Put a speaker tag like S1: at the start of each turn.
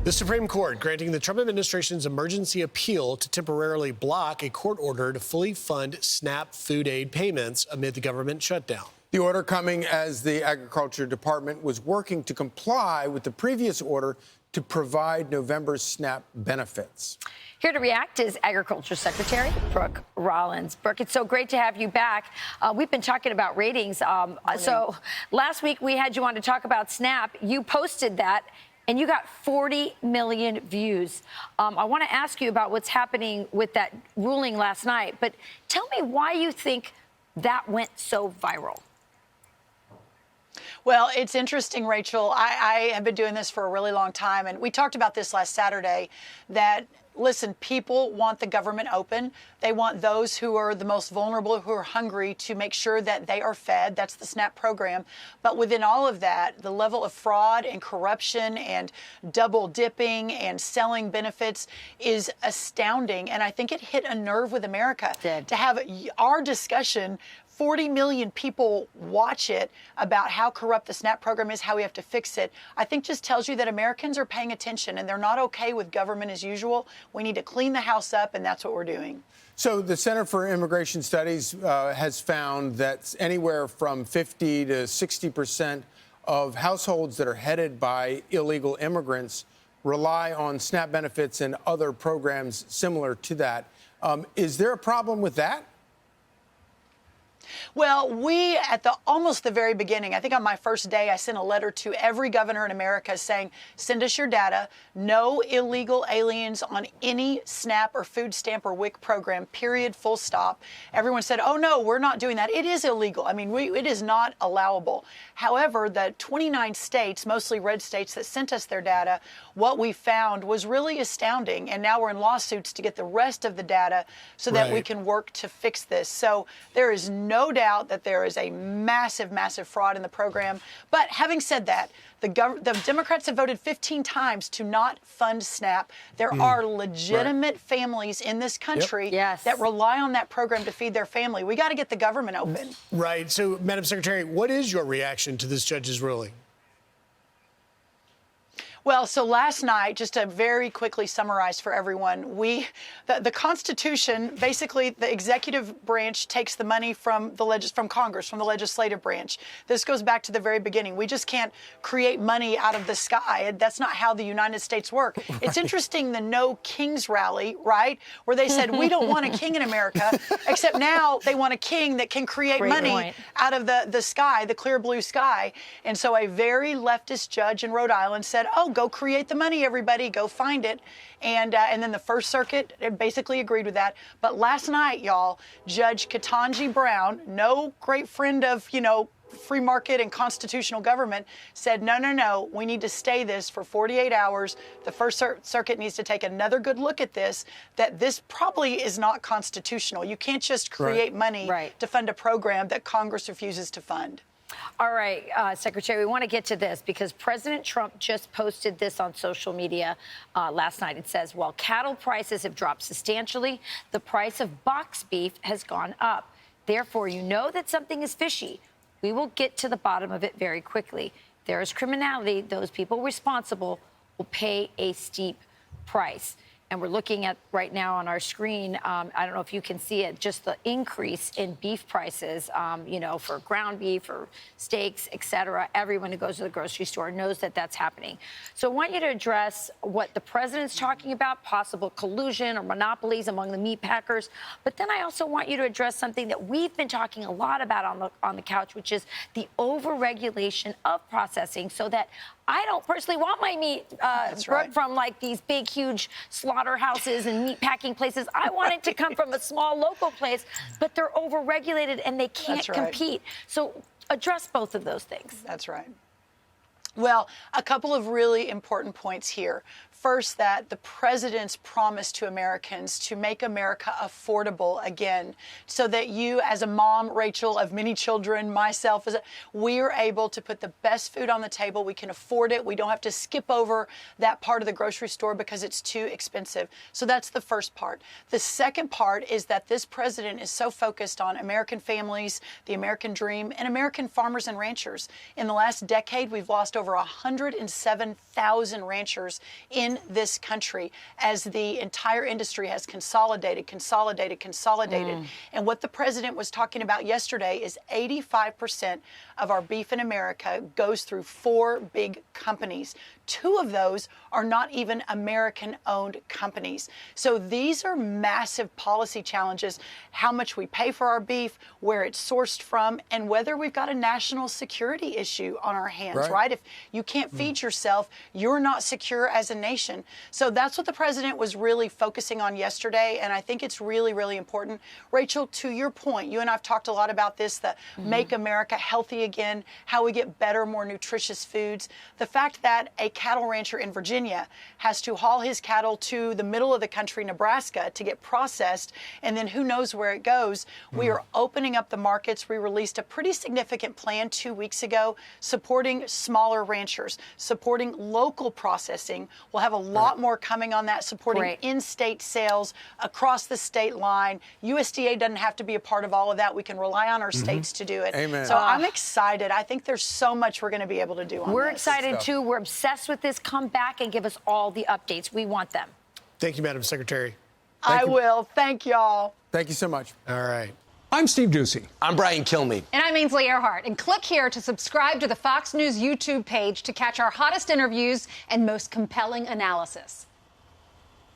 S1: The Supreme Court granting the Trump administration's emergency appeal to temporarily block a court order to fully fund SNAP food aid payments amid the government shutdown.
S2: The order coming as the Agriculture Department was working to comply with the previous order to provide November's SNAP benefits.
S3: Here to react is Agriculture Secretary Brooke Rollins. Brooke, it's so great to have you back. We've been talking about ratings. So last week we had you on to talk about SNAP. You posted that, and you got 40 million views. I want to ask you about what's happening with that ruling last night, but tell me why you think that went so viral.
S4: Well, it's interesting, Rachel. I have been doing this for a really long time, and we talked about this last Saturday, that, listen, people want the government open. They want those who are the most vulnerable, who are hungry, to make sure that they are fed. That's the SNAP program. But within all of that, the level of fraud and corruption and double dipping and selling benefits is astounding. And I think it hit a nerve with America to have our discussion. 40 million people watch it about how corrupt the SNAP program is, how we have to fix it. I think just tells you that Americans are paying attention and they're not okay with government as usual. We need to clean the house up, and that's what we're doing.
S2: So the Center for Immigration Studies has found that anywhere from 50 to 60% of households that are headed by illegal immigrants rely on SNAP benefits and other programs similar to that. Is there a problem with that?
S4: Well, we, at almost the very beginning, I think on my first day, I sent a letter to every governor in America saying, send us your data. No illegal aliens on any SNAP or food stamp or WIC program, period, full stop. Everyone said, oh, no, we're not doing that. It is illegal. I mean, it is not allowable. However, the 29 states, mostly red states, that sent us their data, what we found was really astounding. And now we're in lawsuits to get the rest of the data so that we can work to fix this. So there is no doubt that there is a massive, massive fraud in the program. But having said that, the Democrats have voted 15 times to not fund SNAP. There are legitimate families in this country that rely on that program to feed their family. We got to get the government open.
S1: Right. So, Madam Secretary, what is your reaction to this judge's ruling?
S4: Well, so last night, just to very quickly summarize for everyone, the Constitution, basically the executive branch takes the money from Congress, from the legislative branch. This goes back to the very beginning. We just can't create money out of the sky. That's not how the United States work. Right. It's interesting, the No Kings rally, right, where they said, we don't want a king in America, except now they want a king that can create money out of the sky, the clear blue sky. And so a very leftist judge in Rhode Island said, oh, go create the money, everybody, go find it. And then the First Circuit basically agreed with that. But last night, y'all, Judge Ketanji Brown, no great friend of, free market and constitutional government, said, no, we need to stay this for 48 hours. The First Circuit needs to take another good look at this, that this probably is not constitutional. You can't just create money to fund a program that Congress refuses to fund.
S3: All right, Secretary, we want to get to this because President Trump just posted this on social media last night. It says, while cattle prices have dropped substantially, the price of box beef has gone up. Therefore, you know that something is fishy. We will get to the bottom of it very quickly. There is criminality. Those people responsible will pay a steep price. And we're looking at right now on our screen, I don't know if you can see it, just the increase in beef prices, for ground beef or steaks, et cetera. Everyone who goes to the grocery store knows that that's happening. So I want you to address what the president's talking about, possible collusion or monopolies among the meat packers. But then I also want you to address something that we've been talking a lot about on the couch, which is the overregulation of processing, so that I don't personally want my meat from like these big, huge slaughterhouses and meat packing places. I want it to come from a small local place, but they're overregulated and they can't compete. So address both of those things.
S4: That's right. Well, a couple of really important points here. First, that the president's promise to Americans to make America affordable again, so that you, as a mom, Rachel, of many children, myself, we are able to put the best food on the table. We can afford it. We don't have to skip over that part of the grocery store because it's too expensive. So that's the first part. The second part is that this president is so focused on American families, the American dream, and American farmers and ranchers. In the last decade, we've lost over 107,000 ranchers in in this country as the entire industry has consolidated. And what the president was talking about yesterday is 85% of our beef in America goes through 4 big companies. 2 of those are not even American-owned companies. So these are massive policy challenges, how much we pay for our beef, where it's sourced from, and whether we've got a national security issue on our hands, right? If you can't feed yourself, you're not secure as a nation. So that's what the president was really focusing on yesterday, and I think it's really, really important. Rachel, to your point, you and I have talked a lot about this, the Make America Healthy Again, how we get better, more nutritious foods. The fact that a cattle rancher in Virginia has to haul his cattle to the middle of the country, Nebraska, to get processed, and then who knows where it goes. We are opening up the markets. We released a pretty significant plan 2 weeks ago supporting smaller ranchers, supporting local processing. We'll have a lot more coming on that, supporting in-state sales across the state line. USDA doesn't have to be a part of all of that. We can rely on our states to do it.
S2: Amen.
S4: So I'm excited. I think there's so much we're going to be able to do on
S3: We're
S4: this.
S3: excited, too. We're obsessed with this. Come back and give us all the updates. We want them.
S1: Thank you, Madam Secretary.
S4: I will. Thank y'all.
S2: Thank you so much.
S1: All right.
S5: I'm Steve Ducey.
S6: I'm Brian Kilmeade.
S7: And I'm Ainsley Earhart. And click here to subscribe to the Fox News YouTube page to catch our hottest interviews and most compelling analysis.